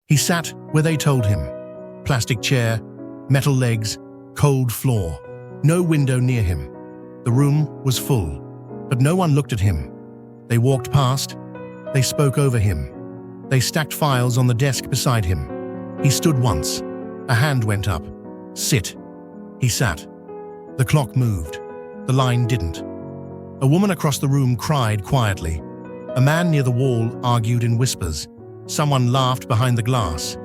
He sat where they told him. Plastic chair, metal legs, cold floor. No window near him. The room was full, but no one looked at him. They walked past. They spoke over him. They stacked files on the desk beside him. He stood once. A hand went up. Sit. He sat. The clock moved. The line didn't. A woman across the room cried quietly. A man near the wall argued in whispers. Someone laughed behind the glass.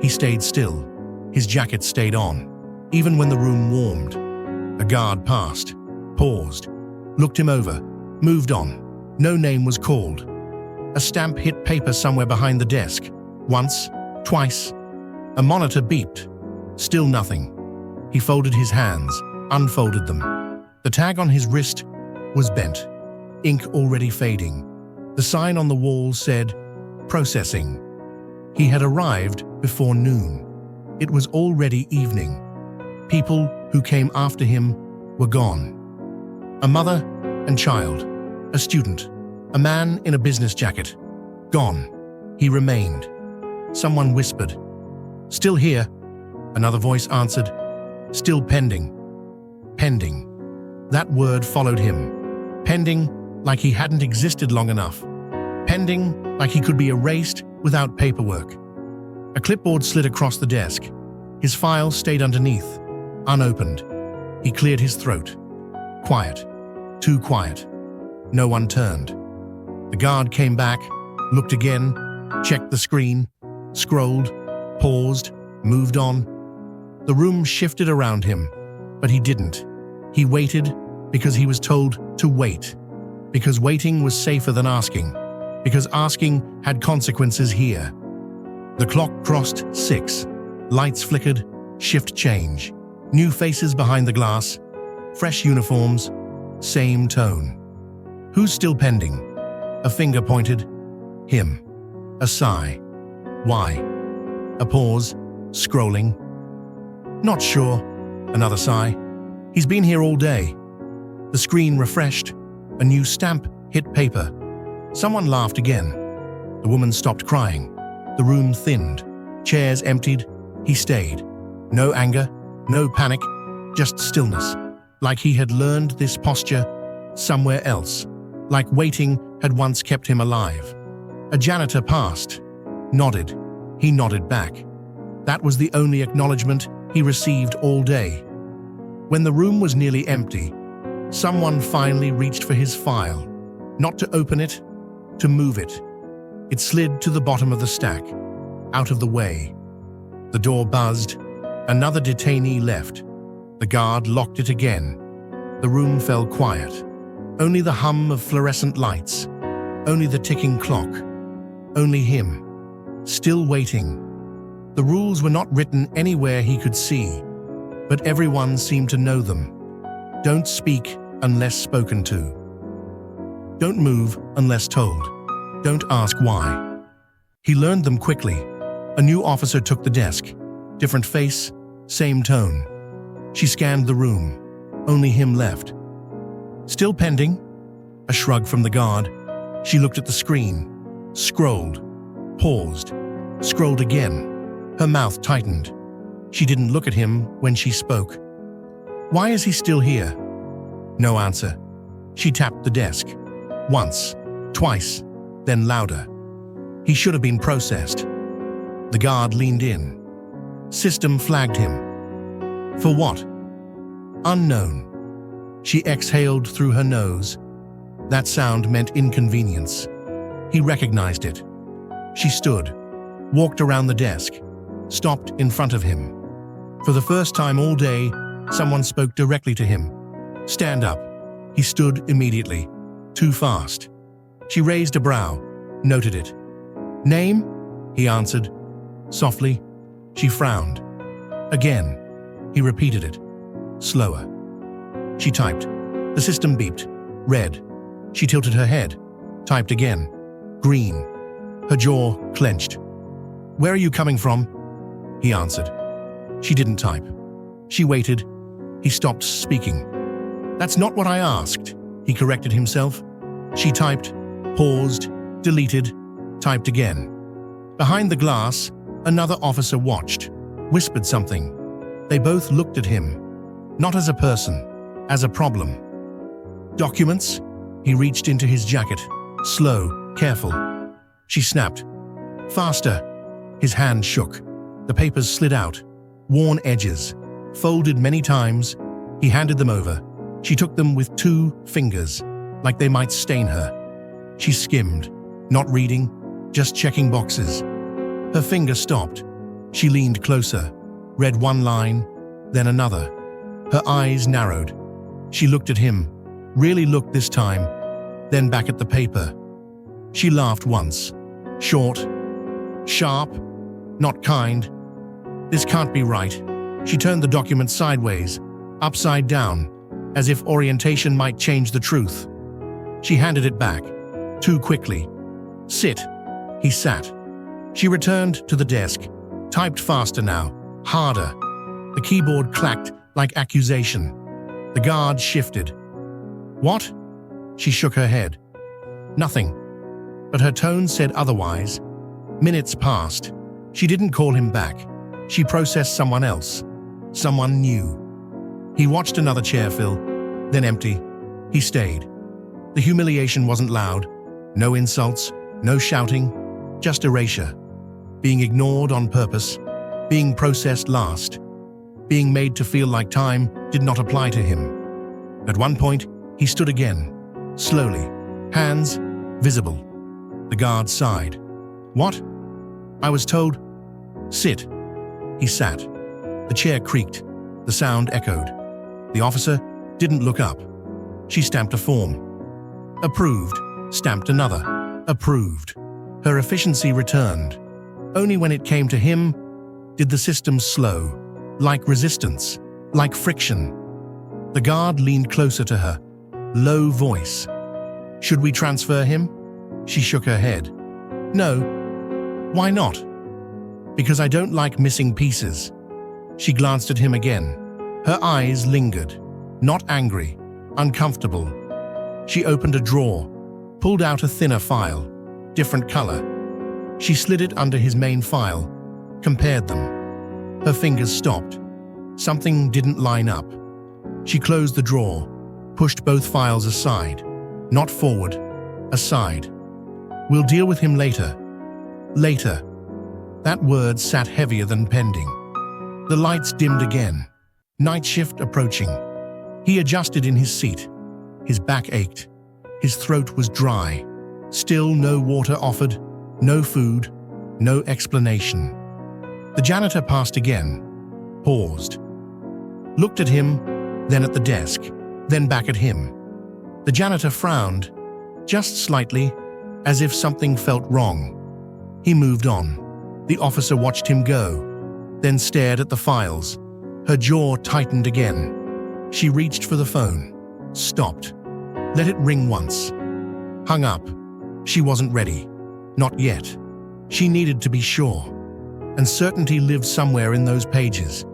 He stayed still. His jacket stayed on, even when the room warmed. A guard passed, paused, looked him over, moved on. No name was called. A stamp hit paper somewhere behind the desk. Once, twice. A monitor beeped. Still nothing. He folded his hands, unfolded them. The tag on his wrist was bent, ink already fading. The sign on the wall said, "Processing." He had arrived before noon. It was already evening. People who came after him were gone. A mother and child, a student, a man in a business jacket. Gone. He remained. Someone whispered, "Still here." Another voice answered, "Still pending." Pending. That word followed him. Pending like he hadn't existed long enough. Pending like he could be erased without paperwork. A clipboard slid across the desk. His file stayed underneath, unopened. He cleared his throat. Quiet. Too quiet. No one turned. The guard came back, looked again, checked the screen, scrolled, paused, moved on. The room shifted around him, but he didn't. He waited because he was told to wait. Because waiting was safer than asking. Because asking had consequences here. The clock crossed 6. Lights flickered, shift change. New faces behind the glass. Fresh uniforms. Same tone. Who's still pending? A finger pointed. Him. A sigh. Why? A pause. Scrolling. Not sure. Another sigh. He's been here all day. The screen refreshed. A new stamp hit paper. Someone laughed again. The woman stopped crying. The room thinned. Chairs emptied. He stayed. No anger, no panic, just stillness. Like he had learned this posture somewhere else. Like waiting had once kept him alive. A janitor passed. Nodded. He nodded back. That was the only acknowledgement he received all day. When the room was nearly empty, someone finally reached for his file. Not to open it, to move it. It slid to the bottom of the stack, out of the way. The door buzzed. Another detainee left. The guard locked it again. The room fell quiet. Only the hum of fluorescent lights. Only the ticking clock. Only him. Still waiting. The rules were not written anywhere he could see, but everyone seemed to know them. Don't speak unless spoken to. Don't move unless told. Don't ask why. He learned them quickly. A new officer took the desk. Different face, same tone. She scanned the room. Only him left. Still pending? A shrug from the guard. She looked at the screen. Scrolled. Paused. Scrolled again. Her mouth tightened. She didn't look at him when she spoke. Why is he still here? No answer. She tapped the desk. Once, twice, then louder. He should have been processed. The guard leaned in. System flagged him. For what? Unknown. She exhaled through her nose. That sound meant inconvenience. He recognized it. She stood, walked around the desk, stopped in front of him. For the first time all day, someone spoke directly to him. Stand up. He stood immediately. Too fast. She raised a brow, noted it. Name? He answered. Softly. She frowned. Again. He repeated it. Slower. She typed. The system beeped. Red. She tilted her head. Typed again. Green. Her jaw clenched. Where are you coming from? He answered. She didn't type. She waited. He stopped speaking. That's not what I asked. He corrected himself. She typed, paused, deleted, typed again. Behind the glass, Another officer watched, whispered something. They both looked at him, not as a person, as a problem. Documents? He reached into his jacket, slow, careful. She snapped. Faster. His hand shook. The papers slid out, worn edges, folded many times. He handed them over. She took them with 2 fingers, like they might stain her. She skimmed, not reading, just checking boxes. Her finger stopped. She leaned closer, read one line, then another. Her eyes narrowed. She looked at him, really looked this time, then back at the paper. She laughed once, short, sharp, not kind. This can't be right. She turned the document sideways, upside down, as if orientation might change the truth. She handed it back, too quickly. Sit. He sat. She returned to the desk, typed faster now, harder. The keyboard clacked like accusation. The guard shifted. What? She shook her head. Nothing. But her tone said otherwise. Minutes passed. She didn't call him back. She processed someone else. Someone new. He watched another chair fill, then empty. He stayed. The humiliation wasn't loud. No insults, no shouting, just erasure. Being ignored on purpose, being processed last, being made to feel like time did not apply to him. At one point, he stood again, slowly, hands visible. The guard sighed. What? I was told. Sit. He sat. The chair creaked. The sound echoed. The officer didn't look up. She stamped a form. Approved. Stamped another. Approved. Her efficiency returned. Only when it came to him did the system slow, like resistance, like friction. The guard leaned closer to her, low voice. Should we transfer him? She shook her head. No. Why not? Because I don't like missing pieces. She glanced at him again. Her eyes lingered, not angry, uncomfortable. She opened a drawer, pulled out a thinner file, different color. She slid it under his main file, compared them. Her fingers stopped. Something didn't line up. She closed the drawer, pushed both files aside. Not forward, aside. We'll deal with him later. Later. That word sat heavier than pending. The lights dimmed again. Night shift approaching. He adjusted in his seat. His back ached. His throat was dry. Still no water offered, no food, no explanation. The janitor passed again, paused. Looked at him, then at the desk, then back at him. The janitor frowned, just slightly, as if something felt wrong. He moved on. The officer watched him go, then stared at the files. Her jaw tightened again. She reached for the phone, stopped, let it ring once. Hung up. She wasn't ready. Not yet. She needed to be sure. And certainty lived somewhere in those pages.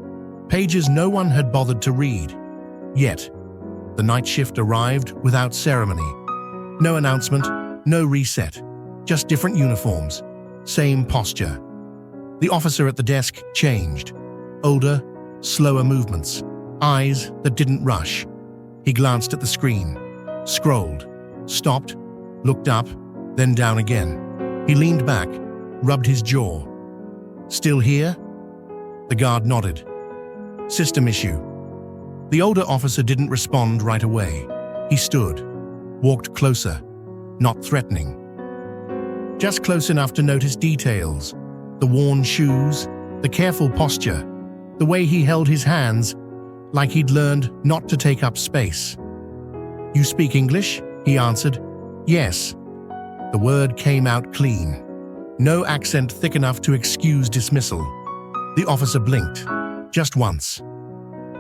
Pages no one had bothered to read. Yet, the night shift arrived without ceremony. No announcement, no reset. Just different uniforms. Same posture. The officer at the desk changed. Older, slower movements. Eyes that didn't rush. He glanced at the screen. Scrolled. Stopped. Looked up. Then down again. He leaned back. Rubbed his jaw. Still here? The guard nodded. System issue. The older officer didn't respond right away. He stood. Walked closer. Not threatening. Just close enough to notice details. The worn shoes, the careful posture, the way he held his hands, like he'd learned not to take up space. You speak English? He answered. Yes. The word came out clean. No accent thick enough to excuse dismissal. The officer blinked. Just once.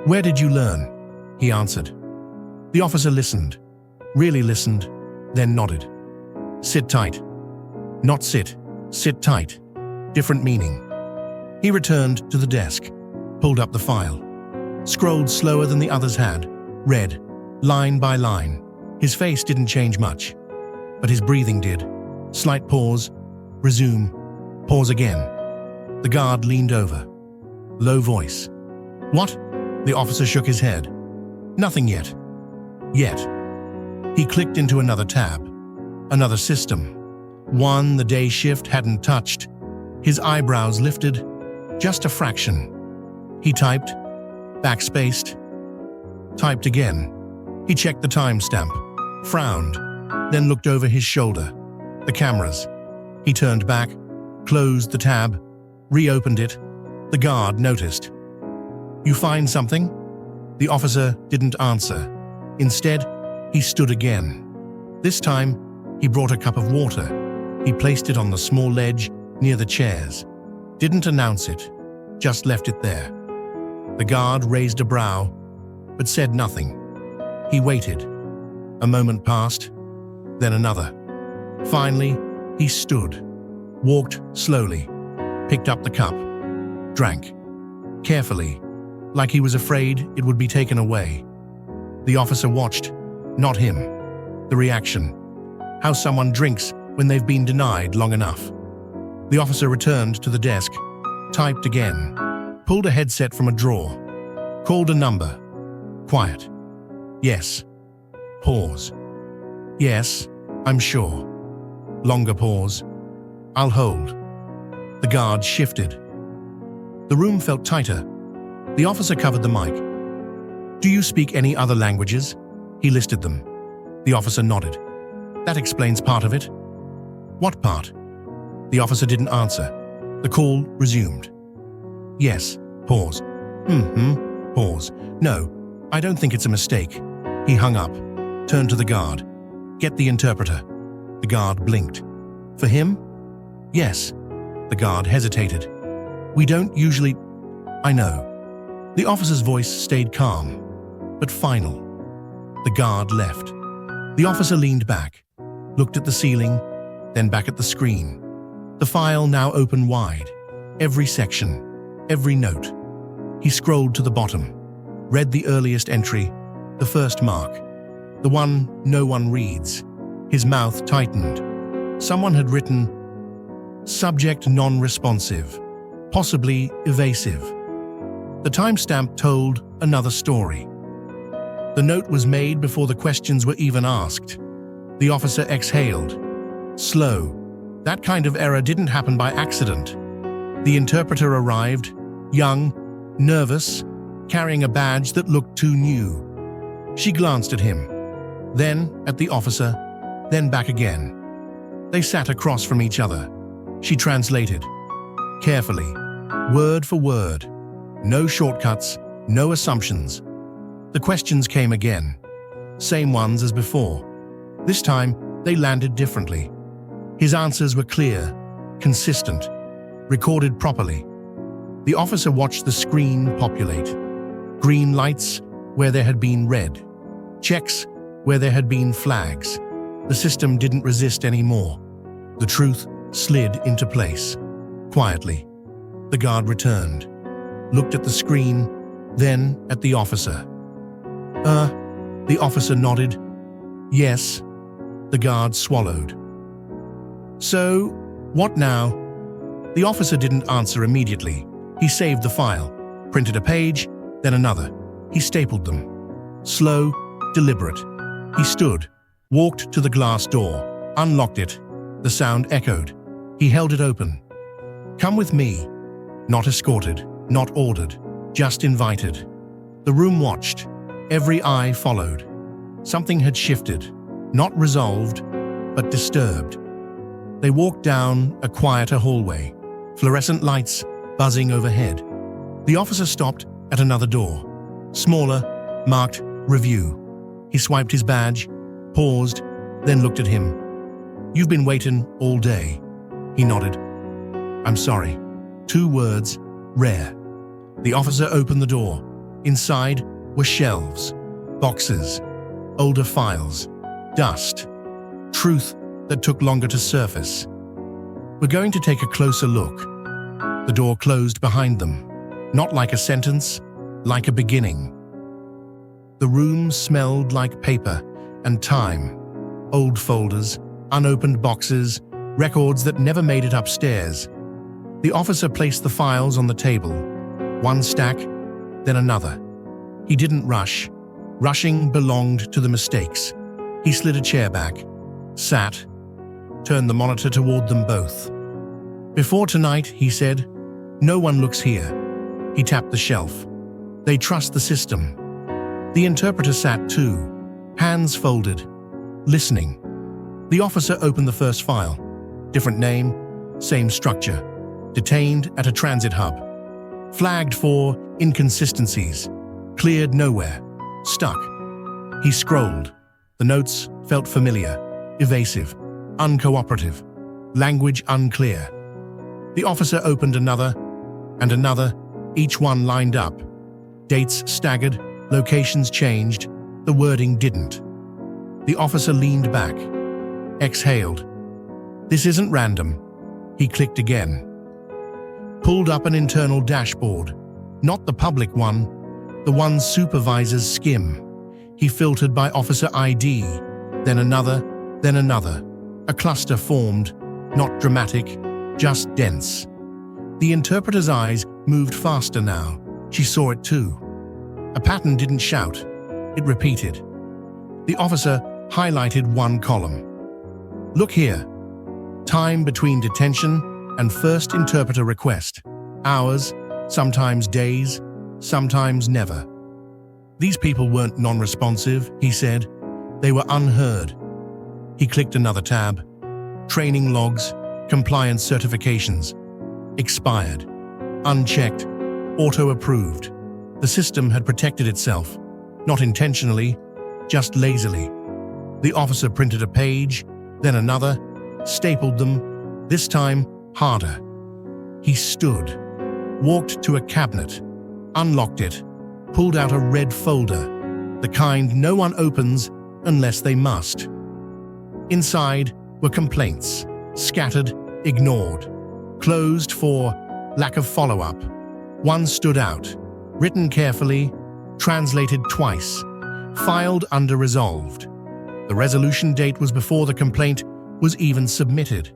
Where did you learn? He answered. The officer listened. Really listened, then nodded. Sit tight. Not sit. Sit tight. Different meaning. He returned to the desk, pulled up the file. Scrolled slower than the others had. Read, line by line. His face didn't change much, but his breathing did. Slight pause. Resume. Pause again. The guard leaned over. Low voice. "What?" The officer shook his head. "Nothing yet." Yet. He clicked into another tab. Another system. One the day shift hadn't touched. His eyebrows lifted. Just a fraction. He typed. Backspaced. Typed again. He checked the timestamp. Frowned. Then looked over his shoulder. The cameras. He turned back. Closed the tab. Reopened it. The guard noticed. "You find something?" The officer didn't answer. Instead, he stood again. This time, he brought a cup of water. He placed it on the small ledge near the chairs. Didn't announce it, just left it there. The guard raised a brow, but said nothing. He waited. A moment passed, then another. Finally, he stood, walked slowly, picked up the cup, drank, carefully, like he was afraid it would be taken away. The officer watched, not him. The reaction. How someone drinks when they've been denied long enough. The officer returned to the desk, typed again, pulled a headset from a drawer, called a number. Quiet. "Yes." Pause. "Yes, I'm sure." Longer pause. "I'll hold." The guard shifted. The room felt tighter. The officer covered the mic. "Do you speak any other languages?" He listed them. The officer nodded. "That explains part of it." "What part?" The officer didn't answer. The call resumed. "Yes." Pause. Pause. "No, I don't think it's a mistake." He hung up, turned to the guard. "Get the interpreter." The guard blinked. "For him?" "Yes." The guard hesitated. "We don't usually—" "I know." The officer's voice stayed calm, but final. The guard left. The officer leaned back, looked at the ceiling, then back at the screen. The file now open wide. Every section, every note. He scrolled to the bottom, read the earliest entry, the first mark, the one no one reads. His mouth tightened. Someone had written, "Subject non-responsive, possibly evasive." The timestamp told another story. The note was made before the questions were even asked. The officer exhaled. Slow. That kind of error didn't happen by accident. The interpreter arrived, young, nervous, carrying a badge that looked too new. She glanced at him, then at the officer, then back again. They sat across from each other. She translated, carefully, word for word. No shortcuts, no assumptions. The questions came again, same ones as before. This time, they landed differently. His answers were clear, consistent, recorded properly. The officer watched the screen populate. Green lights where there had been red. Checks where there had been flags. The system didn't resist anymore. The truth slid into place. Quietly, the guard returned, looked at the screen, then at the officer. The officer nodded. Yes. The guard swallowed. So, what now? The officer didn't answer immediately. He saved the file, printed a page, then another. He stapled them. Slow, deliberate. He stood, walked to the glass door, unlocked it. The sound echoed. He held it open. Come with me. Not escorted, not ordered, just invited. The room watched. Every eye followed. Something had shifted, not resolved, but disturbed. They walked down a quieter hallway, fluorescent lights buzzing overhead. The officer stopped at another door, smaller, marked Review. He swiped his badge, paused, then looked at him. You've been waiting all day. He nodded. I'm sorry. 2 words, rare. The officer opened the door. Inside were shelves, boxes, older files, dust, truth that took longer to surface. We're going to take a closer look. The door closed behind them, not like a sentence, like a beginning. The room smelled like paper and time, old folders, unopened boxes, records that never made it upstairs. The officer placed the files on the table, one stack, then another. He didn't rush. Rushing belonged to the mistakes. He slid a chair back, sat, turned the monitor toward them both. "Before tonight," he said, "no one looks here." He tapped the shelf. "They trust the system." The interpreter sat too, hands folded, listening. The officer opened the first file. Different name, same structure. Detained at a transit hub. Flagged for inconsistencies. Cleared nowhere. Stuck. He scrolled. The notes felt familiar, evasive, uncooperative, language unclear. The officer opened another and another, each one lined up. Dates staggered, locations changed, the wording didn't. The officer leaned back, exhaled. "This isn't random." He clicked again. Pulled up an internal dashboard, not the public one, the one supervisors skim. He filtered by officer ID, then another, then another. A cluster formed, not dramatic, just dense. The interpreter's eyes moved faster now. She saw it too. A pattern didn't shout. It repeated. The officer highlighted one column. "Look here. Time between detention and first interpreter request. Hours, sometimes days, sometimes never." These people weren't non-responsive, he said. They were unheard. He clicked another tab. Training logs, compliance certifications. Expired. Unchecked. Auto-approved. The system had protected itself. Not intentionally, just lazily. The officer printed a page, then another, stapled them, this time harder. He stood, walked to a cabinet, unlocked it, pulled out a red folder, the kind no one opens unless they must. Inside were complaints, scattered, ignored, closed for lack of follow-up. One stood out, written carefully, translated twice, filed under resolved. The resolution date was before the complaint was even submitted.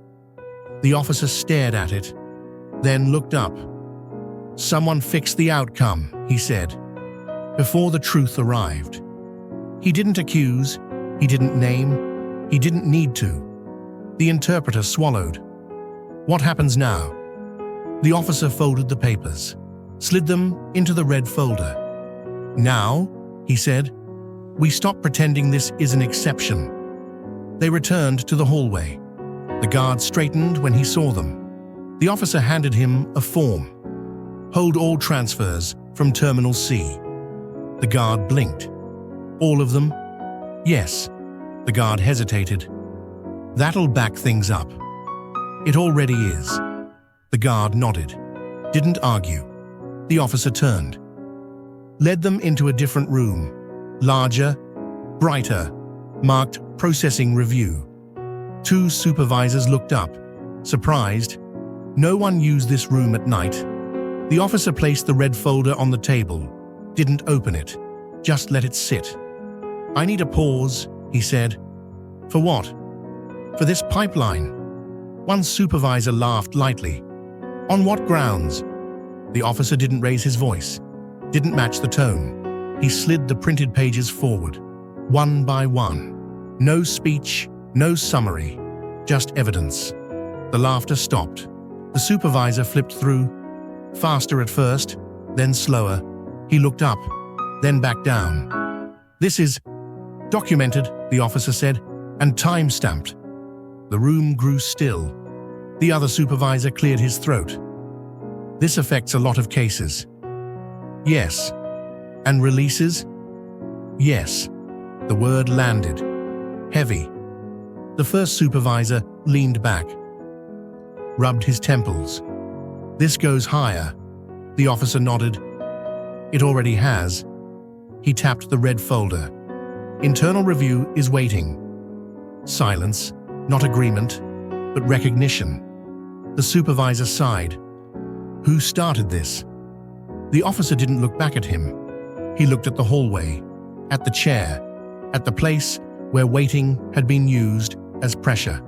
The officer stared at it, then looked up. "Someone fixed the outcome," he said, before the truth arrived. He didn't accuse, he didn't name, he didn't need to. The interpreter swallowed. "What happens now?" The officer folded the papers, slid them into the red folder. "Now," he said, "we stop pretending this is an exception." They returned to the hallway. The guard straightened when he saw them. The officer handed him a form. "Hold all transfers from Terminal C." The guard blinked. "All of them?" "Yes." The guard hesitated. "That'll back things up." "It already is." The guard nodded. Didn't argue. The officer turned. Led them into a different room. Larger, brighter, marked Processing Review. Two supervisors looked up, surprised. No one used this room at night. The officer placed the red folder on the table, didn't open it, just let it sit. "I need a pause," he said. "For what?" "For this pipeline." One supervisor laughed lightly. "On what grounds?" The officer didn't raise his voice, didn't match the tone. He slid the printed pages forward, one by one. No speech, no summary, just evidence. The laughter stopped. The supervisor flipped through, faster at first, then slower. He looked up, then back down. "This is documented," the officer said, "and time-stamped." The room grew still. The other supervisor cleared his throat. "This affects a lot of cases." "Yes." "And releases?" "Yes." The word landed. Heavy. The first supervisor leaned back, rubbed his temples. "This goes higher." The officer nodded. "It already has." He tapped the red folder. "Internal review is waiting." Silence, not agreement, but recognition. The supervisor sighed. "Who started this?" The officer didn't look back at him. He looked at the hallway, at the chair, at the place where waiting had been used as pressure.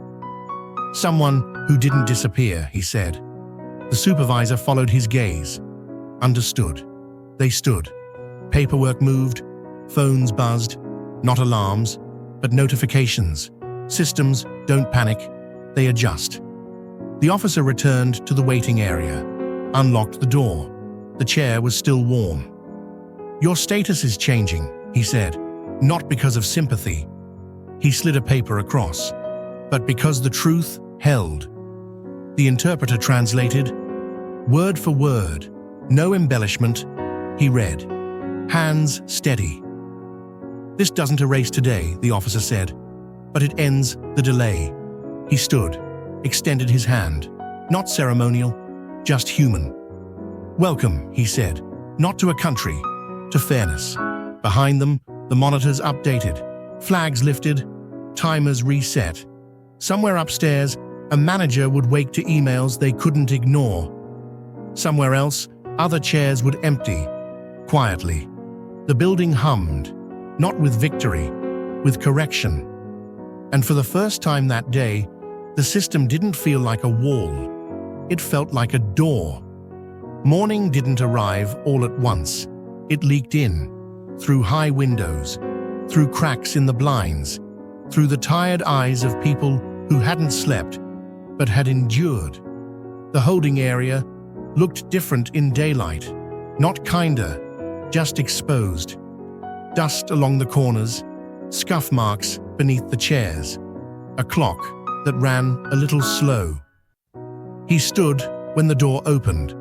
"Someone who didn't disappear," he said. The supervisor followed his gaze. Understood. They stood. Paperwork moved, phones buzzed, not alarms, but notifications. Systems don't panic, they adjust. The officer returned to the waiting area, unlocked the door. The chair was still warm. "Your status is changing," he said, not because of sympathy. He slid a paper across, but because the truth held. The interpreter translated, word for word, no embellishment. He read, "Hands steady." "This doesn't erase today," the officer said, "but it ends the delay." He stood, extended his hand, not ceremonial, just human. "Welcome," he said, "not to a country, to fairness." Behind them, the monitors updated, flags lifted, timers reset. Somewhere upstairs, a manager would wake to emails they couldn't ignore. Somewhere else, other chairs would empty, quietly. The building hummed, not with victory, with correction. And for the first time that day, the system didn't feel like a wall. It felt like a door. Morning didn't arrive all at once. It leaked in, through high windows, through cracks in the blinds, through the tired eyes of people who hadn't slept, but had endured. The holding area looked different in daylight, not kinder, just exposed. Dust along the corners, scuff marks beneath the chairs, a clock that ran a little slow. He stood when the door opened,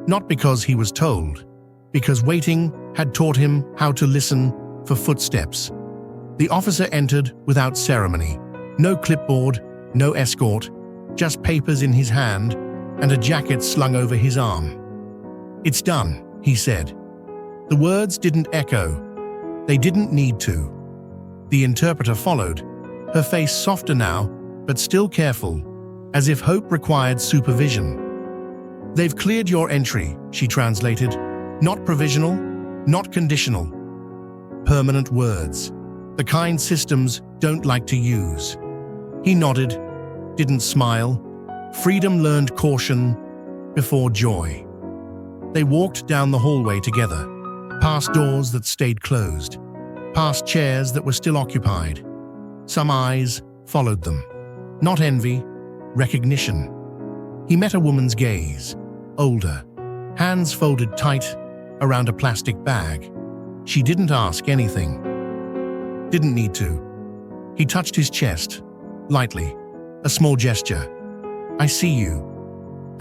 not because he was told, because waiting had taught him how to listen for footsteps. The officer entered without ceremony, no clipboard, no escort, just papers in his hand and a jacket slung over his arm. "It's done," he said. The words didn't echo. They didn't need to. The interpreter followed, her face softer now, but still careful, as if hope required supervision. "They've cleared your entry," she translated. "Not provisional, not conditional. Permanent words, the kind systems don't like to use." He nodded, didn't smile. Freedom learned caution before joy. They walked down the hallway together, past doors that stayed closed, past chairs that were still occupied. Some eyes followed them. Not envy, recognition. He met a woman's gaze, older, hands folded tight around a plastic bag. She didn't ask anything. Didn't need to. He touched his chest, lightly, a small gesture. "I see you."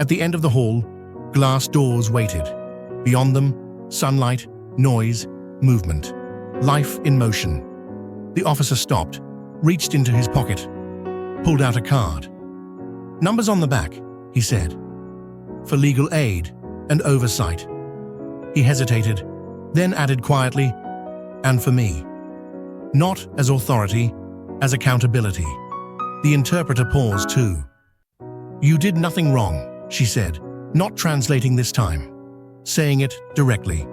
At the end of the hall, glass doors waited. Beyond them, sunlight, noise, movement. Life in motion. The officer stopped, reached into his pocket, pulled out a card. "Numbers on the back," he said. "For legal aid and oversight." He hesitated, then added quietly, "And for me." Not as authority, as accountability. The interpreter paused too. "You did nothing wrong," she said, not translating this time, saying it directly.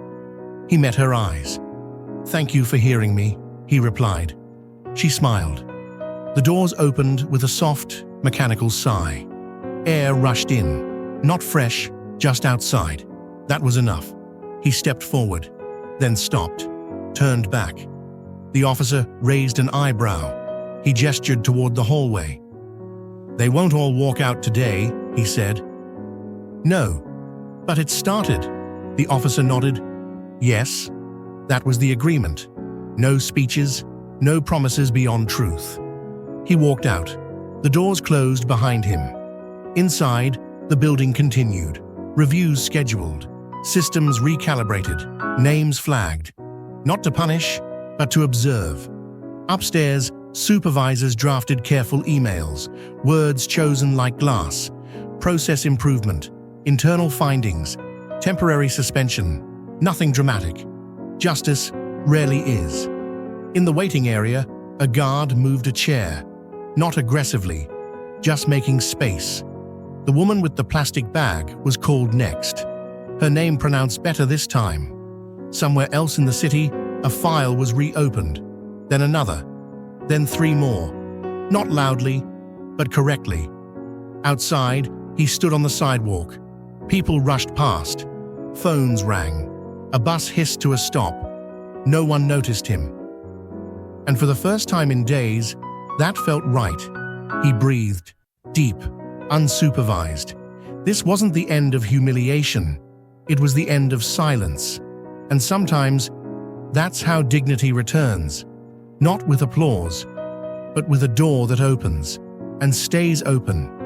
He met her eyes. "Thank you for hearing me," he replied. She smiled. The doors opened with a soft, mechanical sigh. Air rushed in, not fresh, just outside. That was enough. He stepped forward, then stopped, turned back. The officer raised an eyebrow. He gestured toward the hallway. "They won't all walk out today," he said. "No, but it started." The officer nodded. "Yes, that was the agreement. No speeches, no promises beyond truth." He walked out. The doors closed behind him. Inside, the building continued. Reviews scheduled, systems recalibrated, names flagged. Not to punish, but to observe. Upstairs, supervisors drafted careful emails, words chosen like glass, process improvement, internal findings, temporary suspension, nothing dramatic. Justice rarely is. In the waiting area, a guard moved a chair, not aggressively, just making space. The woman with the plastic bag was called next. Her name pronounced better this time. Somewhere else in the city, a file was reopened, then another, then 3 more. Not loudly, but correctly. Outside, he stood on the sidewalk, People rushed past. Phones rang. A bus hissed to a stop. No one noticed him. And for the first time in days, that felt right. He breathed, deep, unsupervised. This wasn't the end of humiliation. It was the end of silence. And sometimes, that's how dignity returns. Not with applause, but with a door that opens and stays open.